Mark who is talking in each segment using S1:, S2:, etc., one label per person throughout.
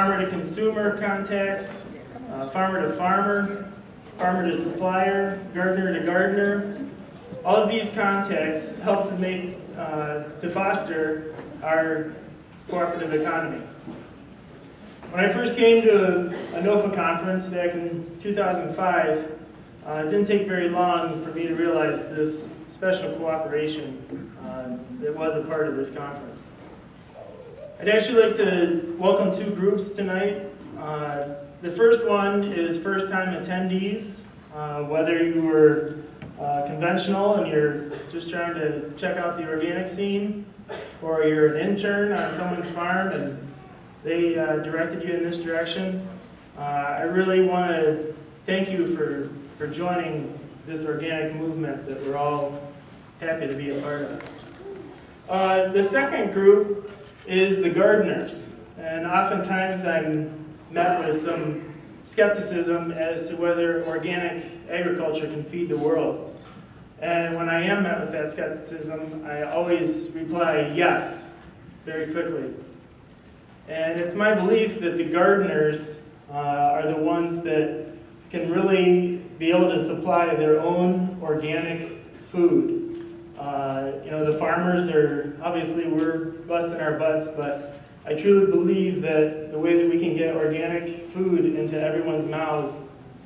S1: Farmer to consumer contacts, farmer to farmer, farmer to supplier, gardener to gardener. All of these contacts help to make, to foster our cooperative economy. When I first came to a NOFA conference back in 2005, it didn't take very long for me to realize this special cooperation that was a part of this conference. I'd actually like to welcome two groups tonight. The first one is first-time attendees, whether you were conventional and you're just trying to check out the organic scene, or you're an intern on someone's farm and they directed you in this direction. I really want to thank you for joining this organic movement that we're all happy to be a part of. The second group is the gardeners, and oftentimes I'm met with some skepticism as to whether organic agriculture can feed the world. And when I am met with that skepticism, I always reply yes, very quickly. And it's my belief that the gardeners are the ones that can really be able to supply their own organic food. You know, the farmers are, obviously we're busting our butts, but I truly believe that the way that we can get organic food into everyone's mouths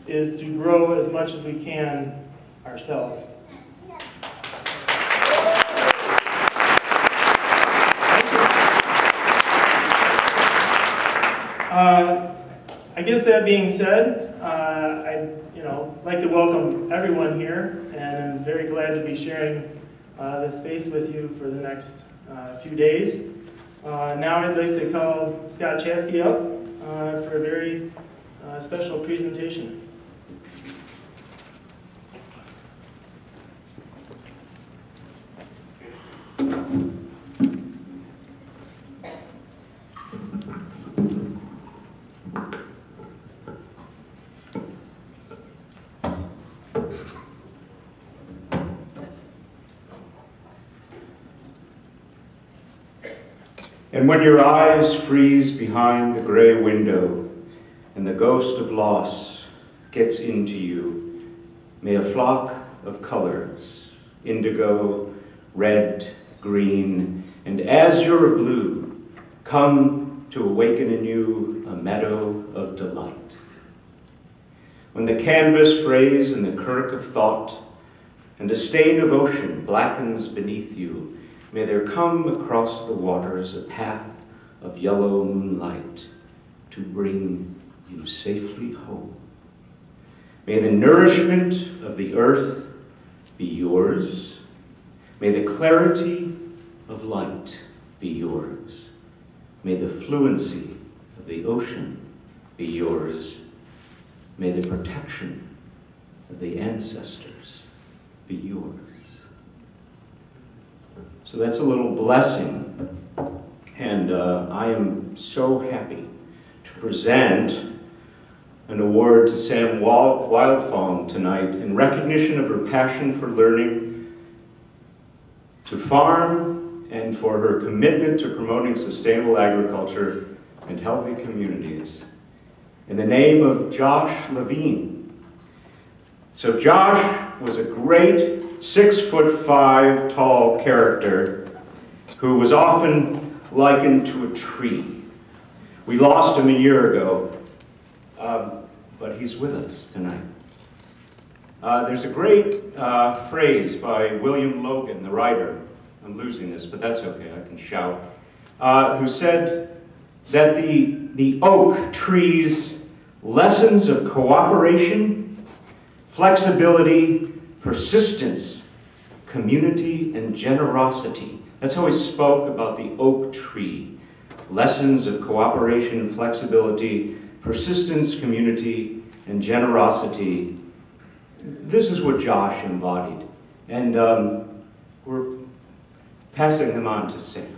S1: is to grow as much as we can ourselves. I guess that being said, I'd like to welcome everyone here, and I'm very glad to be sharing this space with you for the next few days. Now I'd like to call Scott Chaskey up for a very special presentation.
S2: And when your eyes freeze behind the gray window and the ghost of loss gets into you, may a flock of colors, indigo, red, green, and azure blue, come to awaken in you a meadow of delight. When the canvas frays and the kirk of thought and a stain of ocean blackens beneath you, may there come across the waters a path of yellow moonlight to bring you safely home. May the nourishment of the earth be yours. May the clarity of light be yours. May the fluency of the ocean be yours. May the protection of the ancestors be yours. So that's a little blessing, and I am so happy to present an award to Sam Wildfong tonight in recognition of her passion for learning to farm and for her commitment to promoting sustainable agriculture and healthy communities. In the name of Josh Levine. So Josh was a great 6'5" tall character who was often likened to a tree. We lost him a year ago, but he's with us tonight. There's a great phrase by William Logan, the writer. I'm losing this, but that's okay, I can shout. Who said that the oak tree's lessons of cooperation, flexibility, persistence, community, and generosity. That's how he spoke about the oak tree. Lessons of cooperation, flexibility, persistence, community, and generosity. This is what Josh embodied. And we're passing them on to Sam.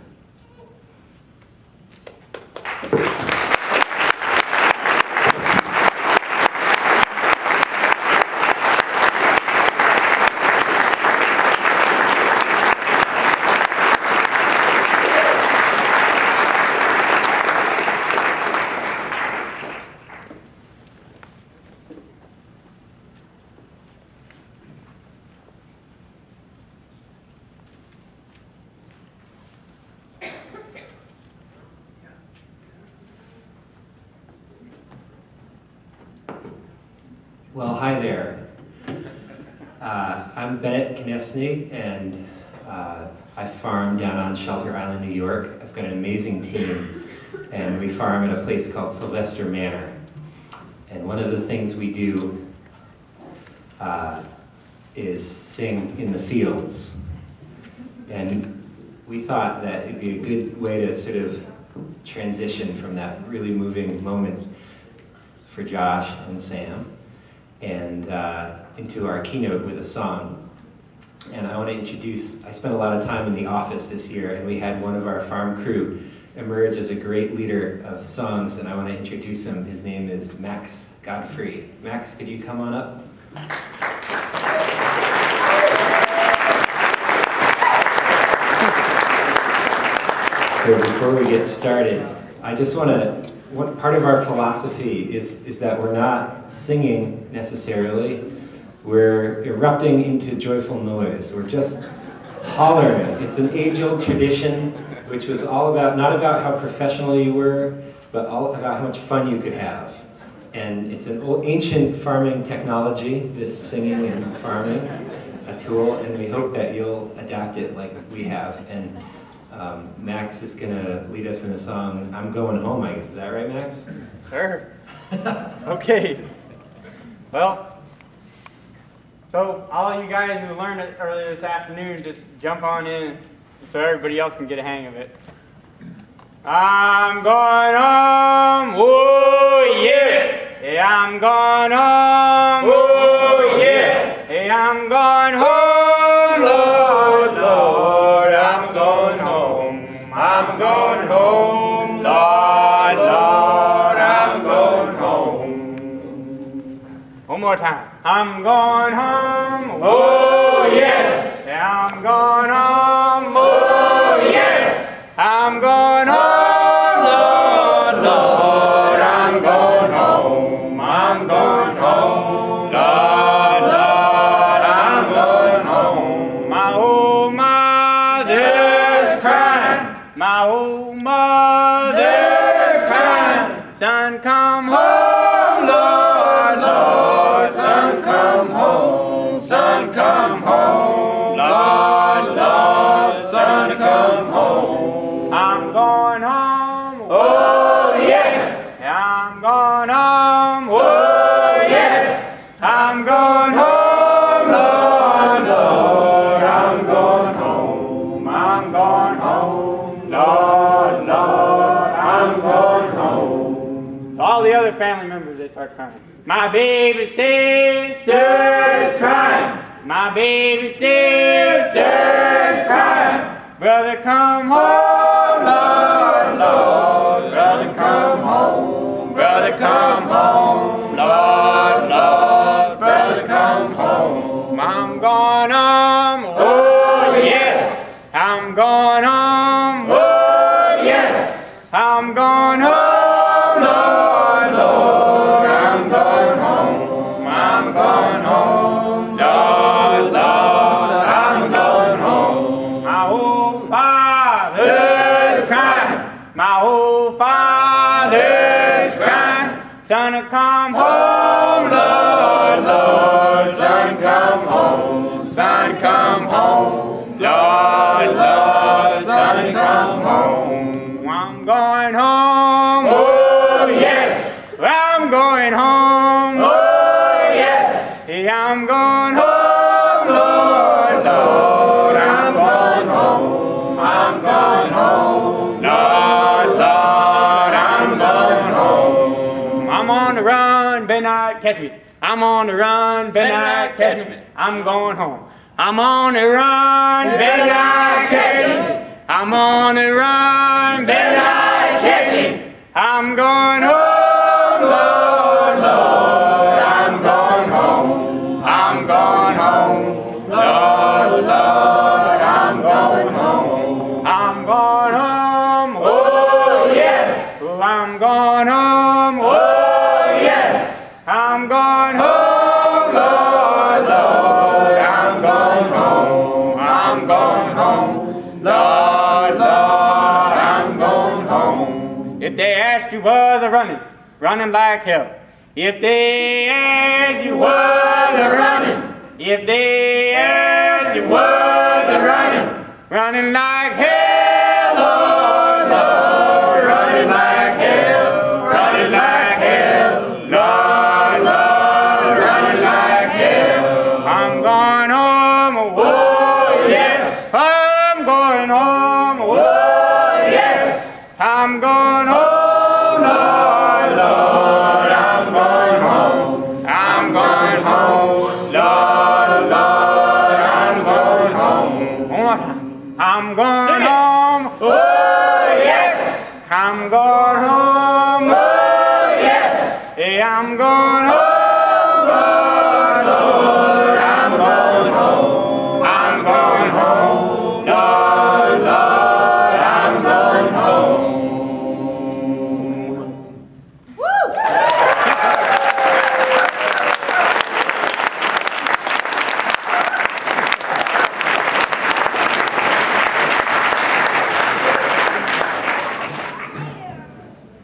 S3: Well, hi there. I'm Bennett Knesny, and I farm down on Shelter Island, New York. I've got an amazing team, and we farm at a place called Sylvester Manor. And one of the things we do is sing in the fields. And we thought that it'd be a good way to sort of transition from that really moving moment for Josh and Sam and into our keynote with a song. And I want to introduce, I spent a lot of time in the office this year, and we had one of our farm crew emerge as a great leader of songs, and I want to introduce him. His name is Max Godfrey. Max, could you come on up? So before we get started, I just want to, part of our philosophy is that we're not singing necessarily, we're erupting into joyful noise. We're just hollering. It's an age-old tradition, which was all about, not about how professional you were, but all about how much fun you could have. And it's an ancient farming technology, this singing and farming, a tool, and we hope that you'll adapt it like we have. And Max is going to lead us in a song, I'm Going Home, I guess. Is that right, Max?
S4: Sure. Okay. Well, so all you guys who learned it earlier this afternoon, just jump on in so everybody else can get a hang of it. I'm going home, oh yes. Hey, I'm going home, oh yes. Hey, I'm going home, Lord, Lord, I'm going home. I'm going home, Lord, Lord, I'm going home. One more time. I'm going home, oh yes. Yeah, I'm going home, oh yes. I'm going home, Lord, Lord, I'm going home. I'm going home, Lord, Lord, I'm going home. My old mother's crying, my old mother's crying. Son, come home, Lord, Lord, son, come home. Son, come home, Lord, Lord, son, come home. I'm going home, oh yes. I'm going home, oh yes. I'm going home, Lord, Lord, I'm going home. I'm going home, Lord, Lord, I'm going home. So all the other family members, they start crying. My baby sister's crying. My baby sister's crying. Brother, come home, Lord, Lord. Brother, come home. Brother, come home, Lord, Lord. Brother, come home. I'm going home, oh yes. I'm going home, oh yes. I'm going home, Lord, Lord. I'm going home. I'm going home, Lord, Lord. I'm going home. My old father's crying. My old father's crying. Son, come home, Lord, Lord. Son, come home. Son, come home, Lord, Lord. Son, come home. I'm going home, oh yes. I'm going home, oh yes. Yeah, I'm going home, Lord, Lord. I'm going home. I'm going home, Lord, Lord. I'm going home. I'm on the run, better not catch me. I'm on the run, better not catch me. I'm going home. I'm on the run, better not catch me. I'm on the run, better not catch me. I'm going home, Lord, Lord. I'm going home. I'm going home, Lord, Lord. I'm going home. I'm going home, oh yes. I'm going home, oh yes. I'm going home, Lord, Lord. I'm going home. I'm going home, Lord, Lord. I'm going home. If they asked you was a running like hell. If they asked you was a running, if they asked you was a running, running like hell, Lord, Lord, running like hell, running like hell, Lord, Lord, running like hell. I'm going home, oh yes, I'm going home, oh yes, I'm going home, Lord, Lord, I'm going home, I'm going home, Lord, Lord, I'm going home. One more time. I'm going home, oh yes, I'm going home, oh yes, hey, I'm going home, Lord, Lord, I'm going home, I'm going home, Lord, Lord, I'm going home.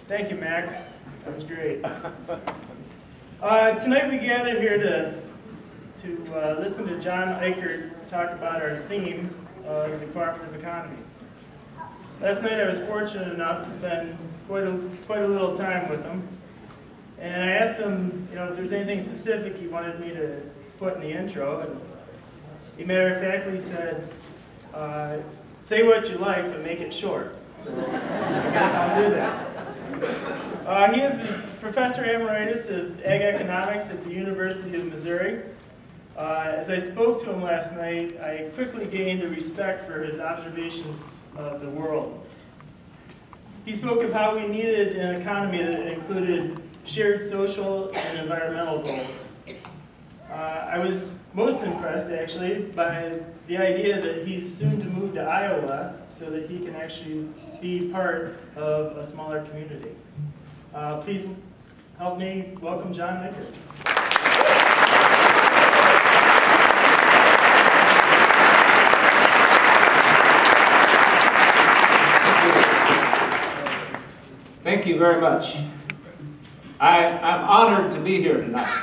S1: Thank you, Max. That was great. Tonight we gather here to listen to John Ikerd talk about our theme of the cooperative economies. Last night I was fortunate enough to spend quite a little time with him, and I asked him, if there's anything specific he wanted me to put in the intro, and he matter of factly said, say what you like, but make it short. So I guess I'll do that. He is a professor emeritus of ag economics at the University of Missouri. As I spoke to him last night, I quickly gained a respect for his observations of the world. He spoke of how we needed an economy that included shared social and environmental goals. I was most impressed, actually, by the idea that he's soon to move to Iowa so that he can actually be part of a smaller community. Please help me welcome John Ikerd.
S5: Thank you very much. I'm honored to be here tonight.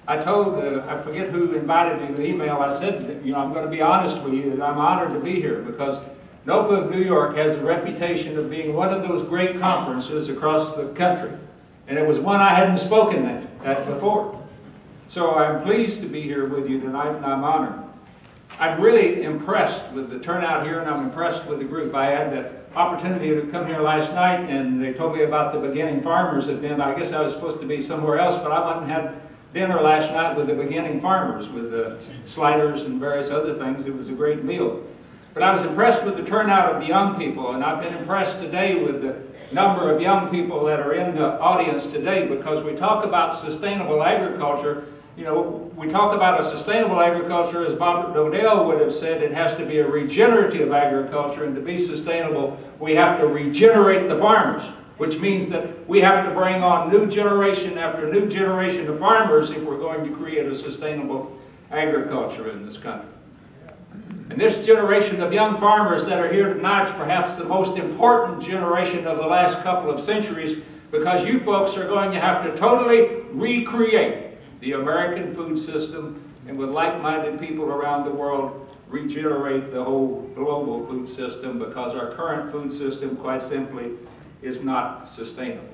S5: I told, I forget who invited me the email, I said, I'm going to be honest with you that I'm honored to be here because NOFA of New York has a reputation of being one of those great conferences across the country. And it was one I hadn't spoken at before. So I'm pleased to be here with you tonight, and I'm honored. I'm really impressed with the turnout here, and I'm impressed with the group. I had the opportunity to come here last night, and they told me about the Beginning Farmers event. I guess I was supposed to be somewhere else, but I went and had dinner last night with the Beginning Farmers, with the sliders and various other things. It was a great meal. But I was impressed with the turnout of the young people, and I've been impressed today with the number of young people that are in the audience today, because we talk about sustainable agriculture. We talk about a sustainable agriculture, as Bob Dodell would have said, it has to be a regenerative agriculture, and to be sustainable, we have to regenerate the farmers, which means that we have to bring on new generation after new generation of farmers if we're going to create a sustainable agriculture in this country. And this generation of young farmers that are here tonight is perhaps the most important generation of the last couple of centuries, because you folks are going to have to totally recreate the American food system, and with like-minded people around the world, regenerate the whole global food system, because our current food system, quite simply, is not sustainable.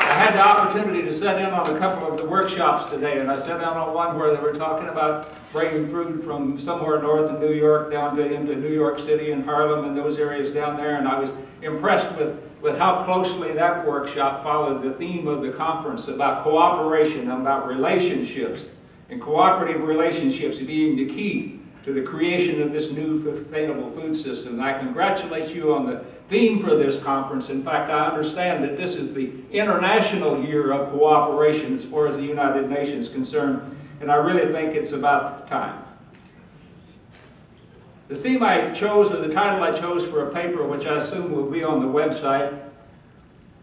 S5: I had the opportunity to sit in on a couple of the workshops today, and I sat down on one where they were talking about bringing food from somewhere north of New York down into New York City and Harlem and those areas down there, and I was impressed with how closely that workshop followed the theme of the conference about cooperation, about relationships, and cooperative relationships being the key to the creation of this new sustainable food system. And I congratulate you on the theme for this conference. In fact, I understand that this is the International Year of Cooperation as far as the United Nations is concerned, and I really think it's about time. The theme I chose, or the title I chose for a paper, which I assume will be on the website,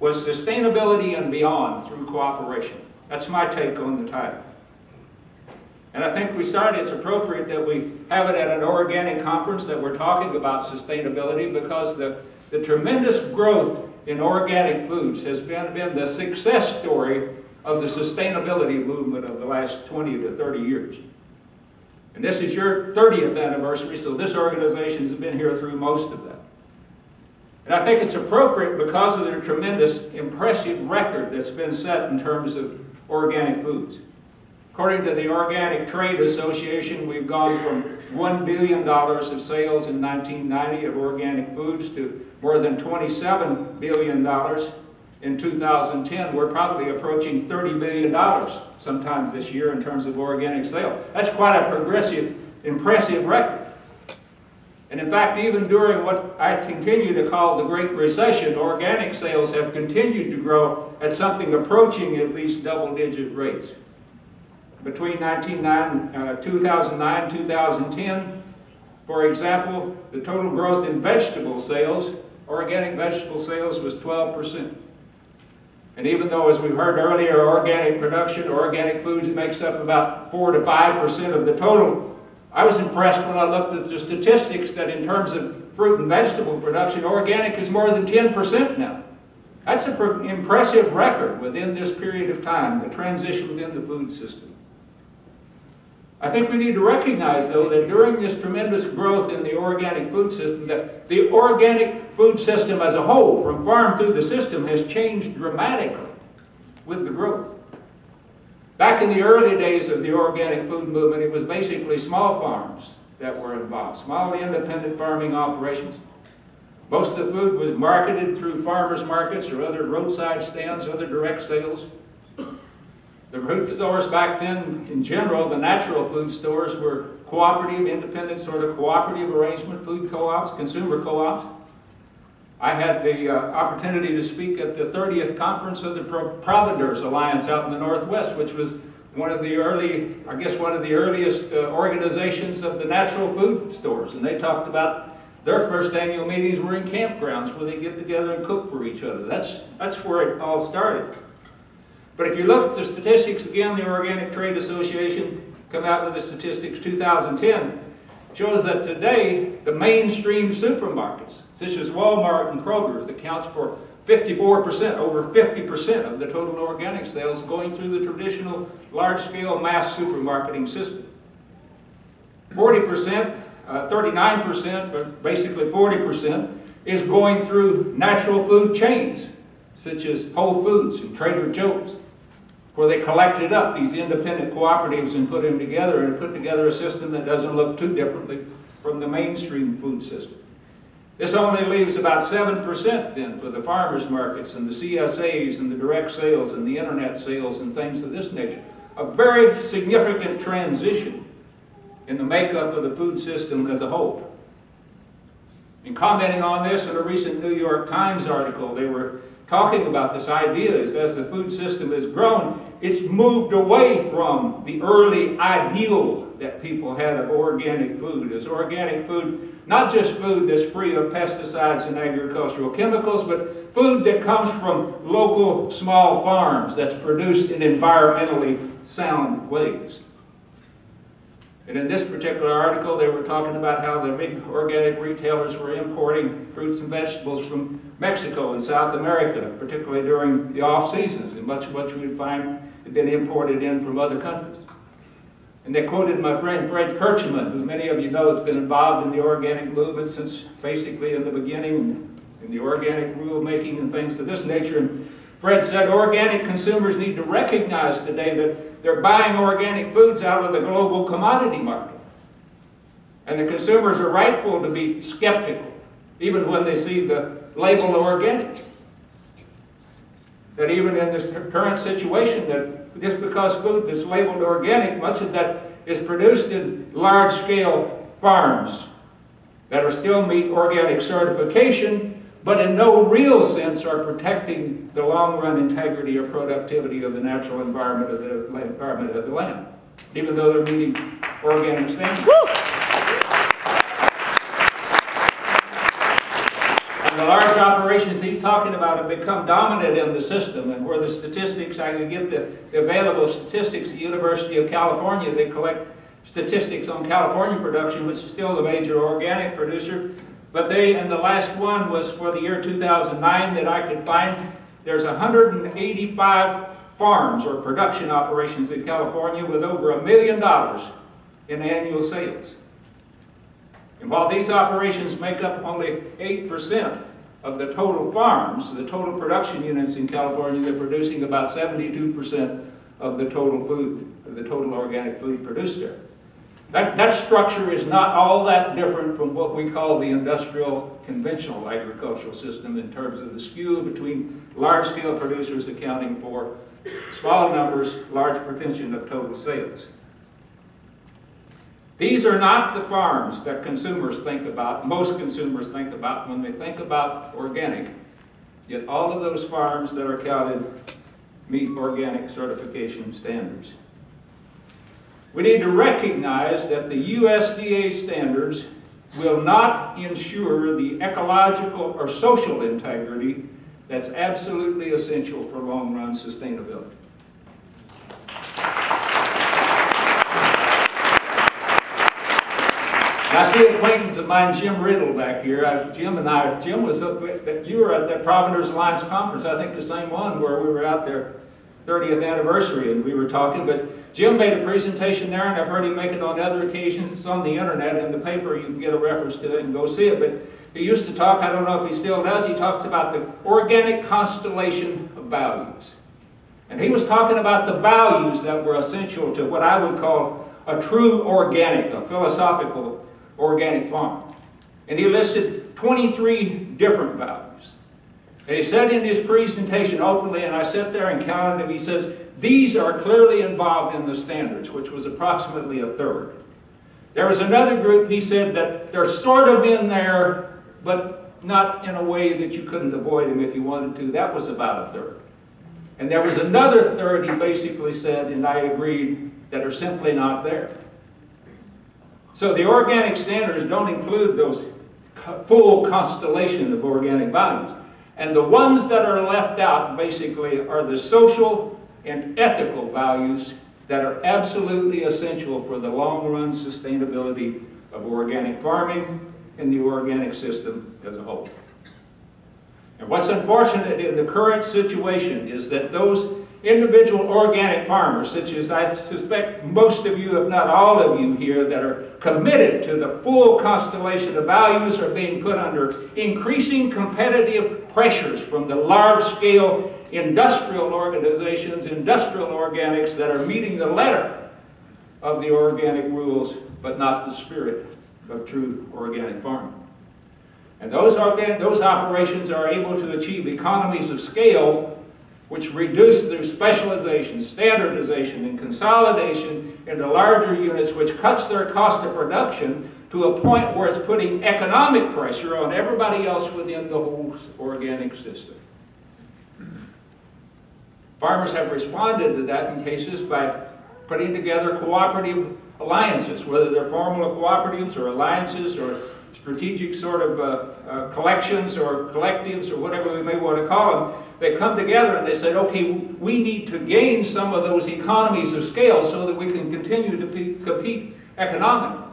S5: was Sustainability and Beyond Through Cooperation. That's my take on the title. And I think it's appropriate that we have it at an organic conference that we're talking about sustainability, because the The tremendous growth in organic foods has been the success story of the sustainability movement of the last 20 to 30 years. And this is your 30th anniversary, so this organization has been here through most of that. And I think it's appropriate because of the tremendous, impressive record that's been set in terms of organic foods. According to the Organic Trade Association, we've gone from $1 billion of sales in 1990 of organic foods to more than $27 billion in 2010. We're probably approaching $30 billion sometimes this year in terms of organic sales. That's quite a progressive, impressive record. And in fact, even during what I continue to call the Great Recession, organic sales have continued to grow at something approaching at least double-digit rates. Between 2009 and 2010, for example, the total growth in vegetable sales, organic vegetable sales, was 12%. And even though, as we've heard earlier, organic production, organic foods makes up about 4 to 5% of the total, I was impressed when I looked at the statistics that in terms of fruit and vegetable production, organic is more than 10% now. That's an impressive record within this period of time, the transition within the food system. I think we need to recognize, though, that during this tremendous growth in the organic food system, that the organic food system as a whole, from farm through the system, has changed dramatically with the growth. Back in the early days of the organic food movement, it was basically small farms that were involved, small independent farming operations. Most of the food was marketed through farmers markets or other roadside stands, other direct sales. The food stores back then, in general, the natural food stores were cooperative, independent, sort of cooperative arrangement, food co-ops, consumer co-ops. I had the opportunity to speak at the 30th conference of the Providers Alliance out in the Northwest, which was one of the early, I guess one of the earliest organizations of the natural food stores. And they talked about their first annual meetings were in campgrounds where they get together and cook for each other. That's where it all started. But if you look at the statistics, again, the Organic Trade Association come out with the statistics 2010, shows that today the mainstream supermarkets, such as Walmart and Kroger, accounts for 54%, over 50% of the total organic sales going through the traditional large-scale mass supermarketing system. 40%, 39%, but basically 40%, is going through natural food chains, such as Whole Foods and Trader Joe's, where they collected up these independent cooperatives and put them together and put together a system that doesn't look too differently from the mainstream food system. This only leaves about 7% then for the farmers markets and the CSAs and the direct sales and the internet sales and things of this nature. A very significant transition in the makeup of the food system as a whole. In commenting on this in a recent New York Times article, they were talking about this idea is as the food system has grown, it's moved away from the early ideal that people had of organic food. As organic food, not just food that's free of pesticides and agricultural chemicals, but food that comes from local small farms that's produced in environmentally sound ways. And in this particular article, they were talking about how the big organic retailers were importing fruits and vegetables from Mexico and South America, particularly during the off-seasons, and much of what we would find had been imported in from other countries. And they quoted my friend Fred Kirchman, who many of you know has been involved in the organic movement since basically in the beginning, in the organic rulemaking and things of this nature. And Fred said, organic consumers need to recognize today that they're buying organic foods out of the global commodity market. And the consumers are rightful to be skeptical, even when they see the label organic. That even in this current situation, that just because food is labeled organic, much of that is produced in large-scale farms that are still meet organic certification, but in no real sense are protecting the long-run integrity or productivity of the natural environment of the land, even though they're meeting organic standards. And the large operations he's talking about have become dominant in the system, and where the statistics, I can get the available statistics at the University of California. They collect statistics on California production, which is still the major organic producer. and the last one was for the year 2009 that I could find. There's 185 farms or production operations in California with over $1 million in annual sales. And while these operations make up only 8% of the total farms, the total production units in California, they're producing about 72% of the total food, of the total organic food produced there. That structure is not all that different from what we call the industrial conventional agricultural system in terms of the skew between large-scale producers accounting for small numbers, large percentage of total sales. These are not the farms that consumers think about, most consumers think about when they think about organic, yet all of those farms that are counted meet organic certification standards. We need to recognize that the USDA standards will not ensure the ecological or social integrity that's absolutely essential for long-run sustainability. And I see an acquaintance of mine, Jim Riddle, back here. Jim was you were at that Proveners Alliance conference, I think the same one where we were out there 30th anniversary and we were talking, but Jim made a presentation there and I've heard him make it on other occasions. It's on the internet and the paper, you can get a reference to it and go see it, but he used to talk, I don't know if he still does, he talks about the organic constellation of values. And he was talking about the values that were essential to what I would call a true organic, a philosophical organic farm. And he listed 23 different values. And he said in his presentation openly, and I sat there and counted them, he says, these are clearly involved in the standards, which was approximately a third. There was another group, he said, that they're sort of in there, but not in a way that you couldn't avoid them if you wanted to. That was about a third. And there was another third, he basically said, and I agreed, that are simply not there. So the organic standards don't include those full constellation of organic values. And the ones that are left out, basically, are the social and ethical values that are absolutely essential for the long-run sustainability of organic farming and the organic system as a whole. And what's unfortunate in the current situation is that those individual organic farmers, such as I suspect most of you, if not all of you here, that are committed to the full constellation of values are being put under increasing competitive pressures from the large-scale industrial organizations, industrial organics that are meeting the letter of the organic rules, but not the spirit of true organic farming. And those operations are able to achieve economies of scale which reduce their specialization, standardization, and consolidation into larger units, which cuts their cost of production to a point where it's putting economic pressure on everybody else within the whole organic system. Farmers have responded to that in cases by putting together cooperative alliances, whether they're formal cooperatives or alliances or strategic sort of collections or collectives or whatever we may want to call them. They come together and they said, okay, we need to gain some of those economies of scale so that we can continue to compete economically.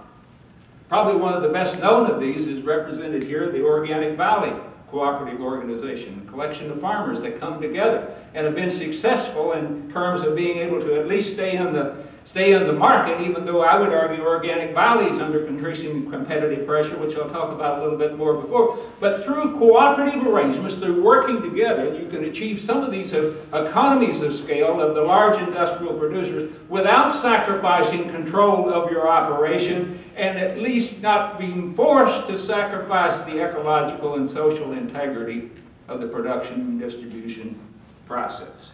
S5: Probably one of the best known of these is represented here, the Organic Valley Cooperative Organization, a collection of farmers that come together and have been successful in terms of being able to at least stay in the market, even though I would argue Organic Valley is under increasing competitive pressure, which I'll talk about a little bit more before. But through cooperative arrangements, through working together, you can achieve some of these economies of scale of the large industrial producers without sacrificing control of your operation and at least not being forced to sacrifice the ecological and social integrity of the production and distribution process.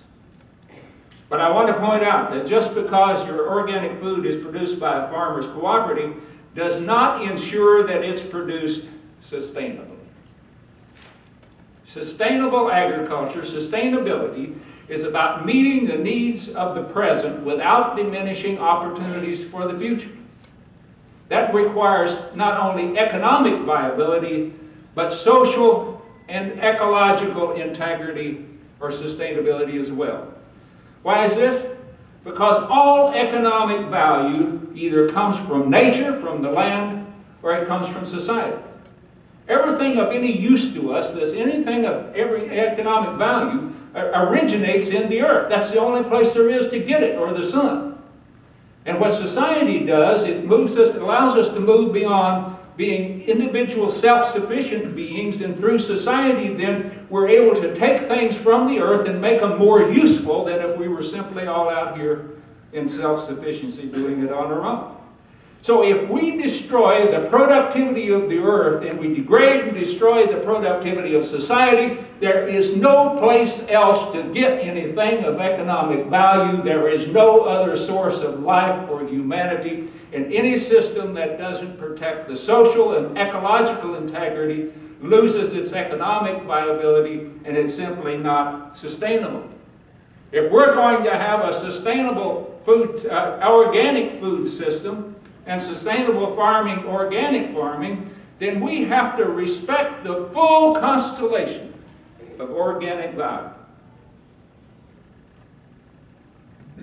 S5: But I want to point out that just because your organic food is produced by a farmer's cooperative does not ensure that it's produced sustainably. Sustainable agriculture, sustainability, is about meeting the needs of the present without diminishing opportunities for the future. That requires not only economic viability, but social and ecological integrity or sustainability as well. Why is this? Because all economic value either comes from nature, from the land, or it comes from society. Every anything of any use to us, that's anything of every economic value, originates in the earth. That's the only place there is to get it, or the sun. And what society does, it allows us to move beyond being individual self-sufficient beings, and through society then we're able to take things from the earth and make them more useful than if we were simply all out here in self-sufficiency doing it on our own. So if we destroy the productivity of the earth and we degrade and destroy the productivity of society, there is no place else to get anything of economic value. There is no other source of life for humanity. And any system that doesn't protect the social and ecological integrity loses its economic viability, and it's simply not sustainable. If we're going to have a sustainable food, organic food system, and sustainable farming, organic farming, then we have to respect the full constellation of organic value.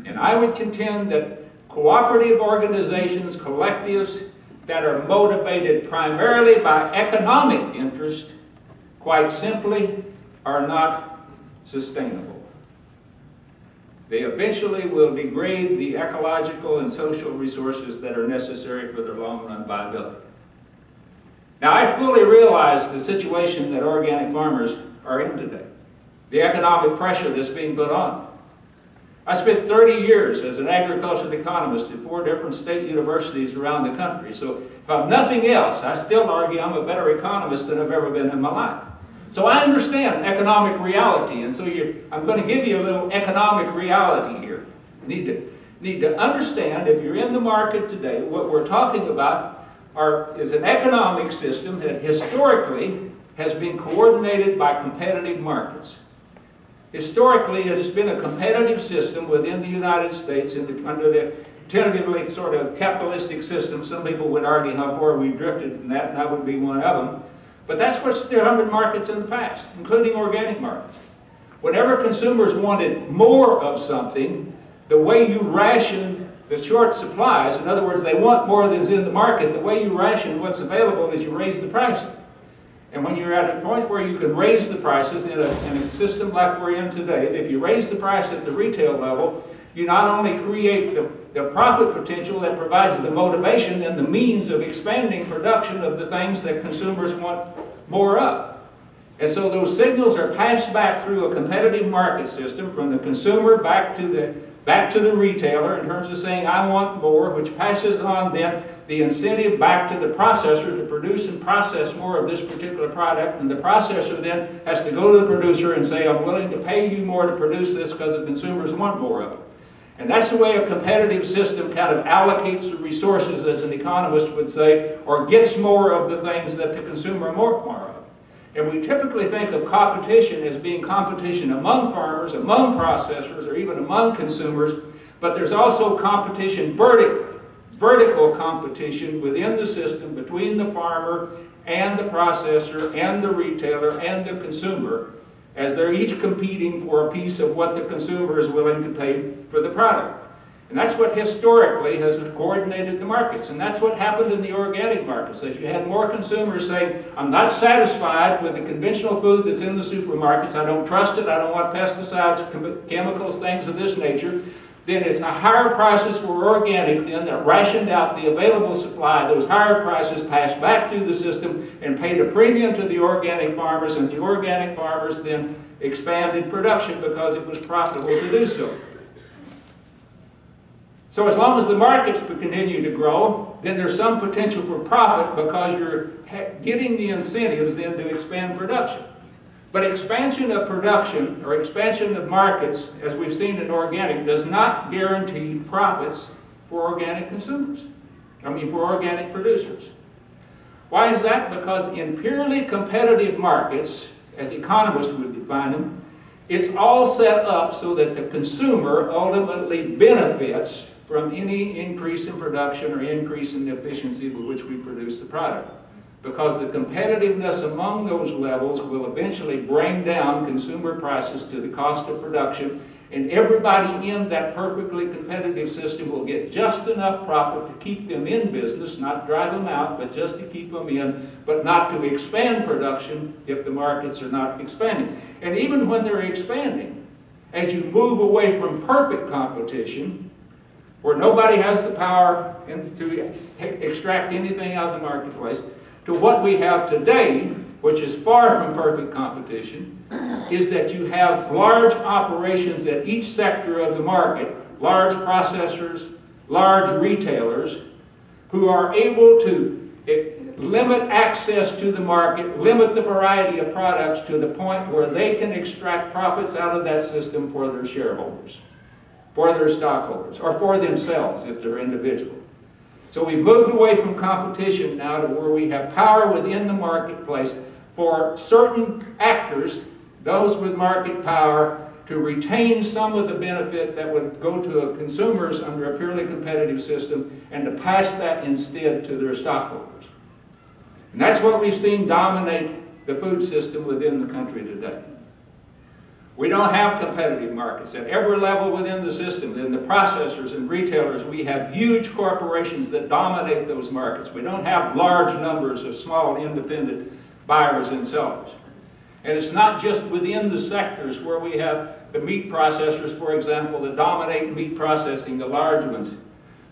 S5: And I would contend that cooperative organizations, collectives that are motivated primarily by economic interest, quite simply, are not sustainable. They eventually will degrade the ecological and social resources that are necessary for their long-run viability. Now, I fully realize the situation that organic farmers are in today, the economic pressure that's being put on. I spent 30 years as an agricultural economist at 4 different state universities around the country, so if I'm nothing else, I still argue I'm a better economist than I've ever been in my life. So I understand economic reality, and so I'm going to give you a little economic reality here. You need to understand, if you're in the market today, what we're talking about is an economic system that historically has been coordinated by competitive markets. Historically, it has been a competitive system within the United States under the tentatively sort of capitalistic system. Some people would argue how far we've drifted from that, and I would be one of them. But that's what's determined markets in the past, including organic markets. Whenever consumers wanted more of something, the way you rationed the short supplies, in other words, they want more than's in the market, the way you ration what's available is you raise the prices. And when you're at a point where you can raise the prices in a system like we're in today, if you raise the price at the retail level, you not only create the profit potential that provides the motivation and the means of expanding production of the things that consumers want more of. And so those signals are passed back through a competitive market system from the consumer back to the retailer in terms of saying, I want more, which passes on then the incentive back to the processor to produce and process more of this particular product. And the processor then has to go to the producer and say, I'm willing to pay you more to produce this because the consumers want more of it. And that's the way a competitive system kind of allocates the resources, as an economist would say, or gets more of the things that the consumer wants more of. And we typically think of competition as being competition among farmers, among processors, or even among consumers, but there's also competition, vertical competition within the system between the farmer and the processor and the retailer and the consumer, as they're each competing for a piece of what the consumer is willing to pay for the product. And that's what historically has coordinated the markets. And that's what happened in the organic markets. As you had more consumers saying, I'm not satisfied with the conventional food that's in the supermarkets, I don't trust it, I don't want pesticides, chemicals, things of this nature, then it's a higher prices for organic then that rationed out the available supply. Those higher prices passed back through the system and paid a premium to the organic farmers, and the organic farmers then expanded production because it was profitable to do so. So as long as the markets continue to grow, then there's some potential for profit because you're getting the incentives then to expand production. But expansion of production or expansion of markets, as we've seen in organic, does not guarantee profits for organic consumers. For organic producers. Why is that? Because in purely competitive markets, as economists would define them, it's all set up so that the consumer ultimately benefits from any increase in production or increase in the efficiency with which we produce the product. Because the competitiveness among those levels will eventually bring down consumer prices to the cost of production, And everybody in that perfectly competitive system will get just enough profit to keep them in business, not drive them out, but just to keep them in, but not to expand production if the markets are not expanding. And even when they're expanding, as you move away from perfect competition, where nobody has the power to extract anything out of the marketplace, to what we have today, which is far from perfect competition, is that you have large operations at each sector of the market, large processors, large retailers, who are able to limit access to the market, limit the variety of products to the point where they can extract profits out of that system for their shareholders, for their stockholders, or for themselves if they're individual. So we've moved away from competition now to where we have power within the marketplace for certain actors, those with market power, to retain some of the benefit that would go to consumers under a purely competitive system and to pass that instead to their stockholders. And that's what we've seen dominate the food system within the country today. We don't have competitive markets. At every level within the system, in the processors and retailers, we have huge corporations that dominate those markets. We don't have large numbers of small independent buyers and sellers. And it's not just within the sectors where we have the meat processors, for example, that dominate meat processing, the large ones.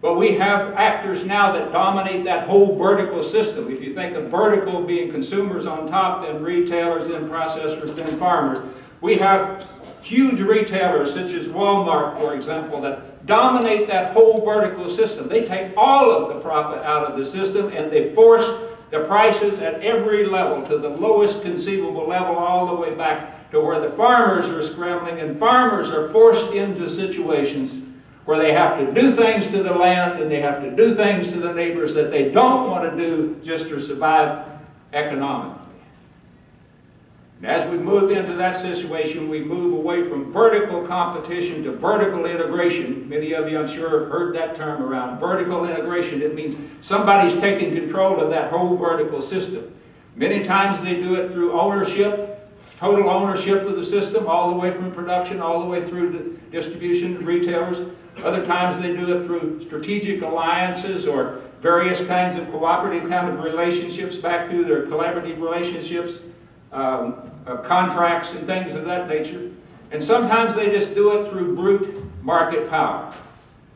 S5: But we have actors now that dominate that whole vertical system. If you think of vertical being consumers on top, then retailers, then processors, then farmers, we have huge retailers such as Walmart, for example, that dominate that whole vertical system. They take all of the profit out of the system and they force the prices at every level to the lowest conceivable level, all the way back to where the farmers are scrambling, and farmers are forced into situations where they have to do things to the land and they have to do things to the neighbors that they don't want to do just to survive economically. And as we move into that situation, we move away from vertical competition to vertical integration. Many of you, I'm sure, have heard that term around. Vertical integration, it means somebody's taking control of that whole vertical system. Many times they do it through ownership, total ownership of the system, all the way from production, all the way through to distribution to retailers. Other times they do it through strategic alliances or various kinds of cooperative kind of relationships back through their collaborative relationships. Contracts and things of that nature. And sometimes they just do it through brute market power,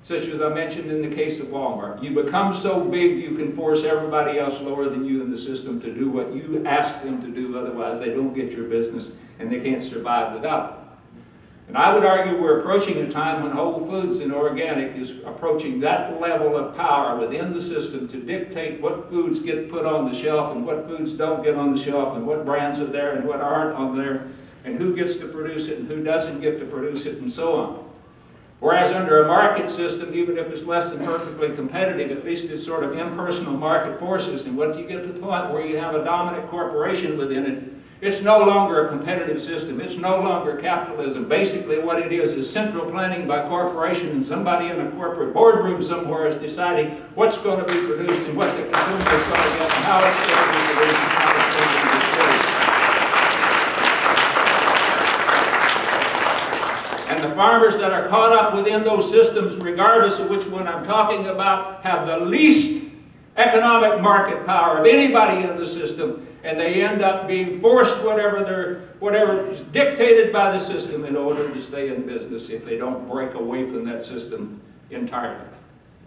S5: such as I mentioned in the case of Walmart. You become so big you can force everybody else lower than you in the system to do what you ask them to do, otherwise they don't get your business and they can't survive without it. And I would argue we're approaching a time when Whole Foods and organic is approaching that level of power within the system to dictate what foods get put on the shelf and what foods don't get on the shelf and what brands are there and what aren't on there and who gets to produce it and who doesn't get to produce it and so on. Whereas under a market system, even if it's less than perfectly competitive, at least it's sort of impersonal market forces, and once you get to the point where you have a dominant corporation within it, it's no longer a competitive system. It's no longer capitalism. Basically what it is central planning by corporation, and somebody in a corporate boardroom somewhere is deciding what's going to be produced and what the consumer is going to get and how it's going to be produced and how it's going to be distributed. And the farmers that are caught up within those systems, regardless of which one I'm talking about, have the least economic market power of anybody in the system, and they end up being forced whatever is dictated by the system in order to stay in business if they don't break away from that system entirely.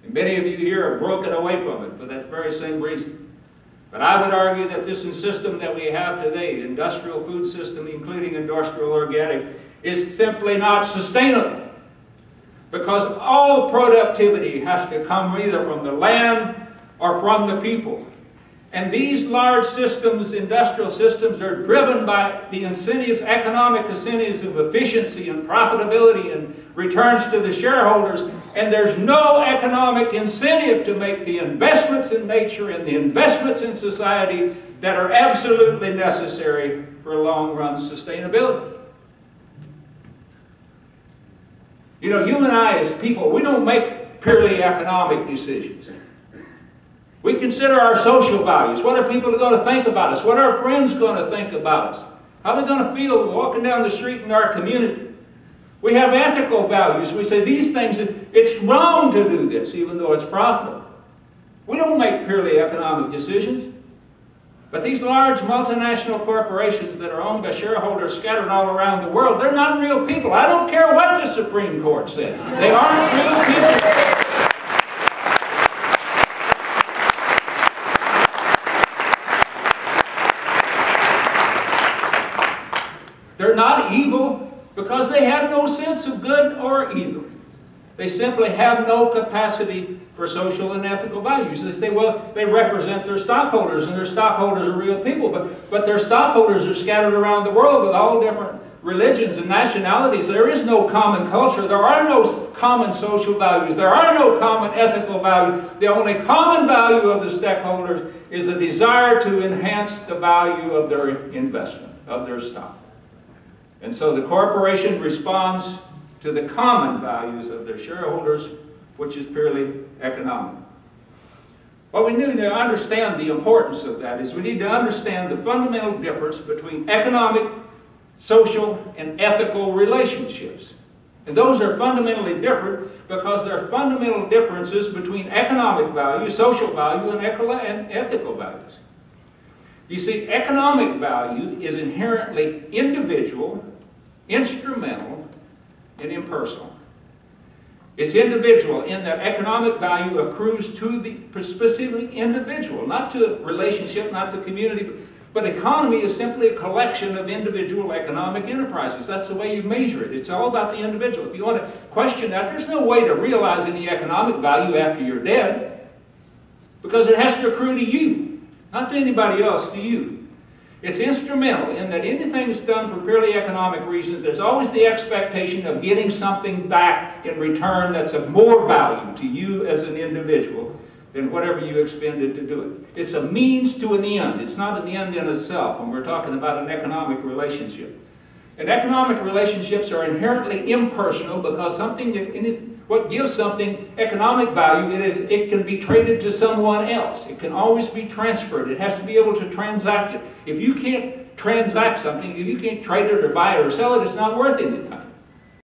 S5: And many of you here have broken away from it for that very same reason. But I would argue that this system that we have today, industrial food system, including industrial organic, is simply not sustainable, because all productivity has to come either from the land or from the people. And these large systems, industrial systems, are driven by the incentives, economic incentives of efficiency and profitability and returns to the shareholders. And there's no economic incentive to make the investments in nature and the investments in society that are absolutely necessary for long-run sustainability. You know, you and I as people, we don't make purely economic decisions. We consider our social values. What are people going to think about us? What are our friends going to think about us? How are we going to feel walking down the street in our community? We have ethical values. We say these things, it's wrong to do this, even though it's profitable. We don't make purely economic decisions. But these large multinational corporations that are owned by shareholders scattered all around the world, they're not real people. I don't care what the Supreme Court said. They aren't real people. They're not evil because they have no sense of good or evil. They simply have no capacity for social and ethical values. They say, well, they represent their stockholders, and their stockholders are real people, but their stockholders are scattered around the world with all different religions and nationalities. There is no common culture. There are no common social values. There are no common ethical values. The only common value of the stakeholders is the desire to enhance the value of their investment, of their stock. And so the corporation responds to the common values of their shareholders, which is purely economic. What we need to understand the importance of that is we need to understand the fundamental difference between economic, social, and ethical relationships. And those are fundamentally different because there are fundamental differences between economic value, social value, and ethical values. You see, economic value is inherently individual, instrumental, and impersonal. It's individual in that economic value accrues to the specific individual, not to a relationship, not to community. But economy is simply a collection of individual economic enterprises. That's the way you measure it. It's all about the individual. If you want to question that, there's no way to realize any economic value after you're dead, because it has to accrue to you, not to anybody else, to you. It's instrumental in that anything that's done for purely economic reasons, there's always the expectation of getting something back in return that's of more value to you as an individual than whatever you expended to do it. It's a means to an end. It's not an end in itself when we're talking about an economic relationship. And economic relationships are inherently impersonal because what gives something economic value it can be traded to someone else. It can always be transferred. It has to be able to transact it. If you can't transact something, if you can't trade it or buy it or sell it, it's not worth anything.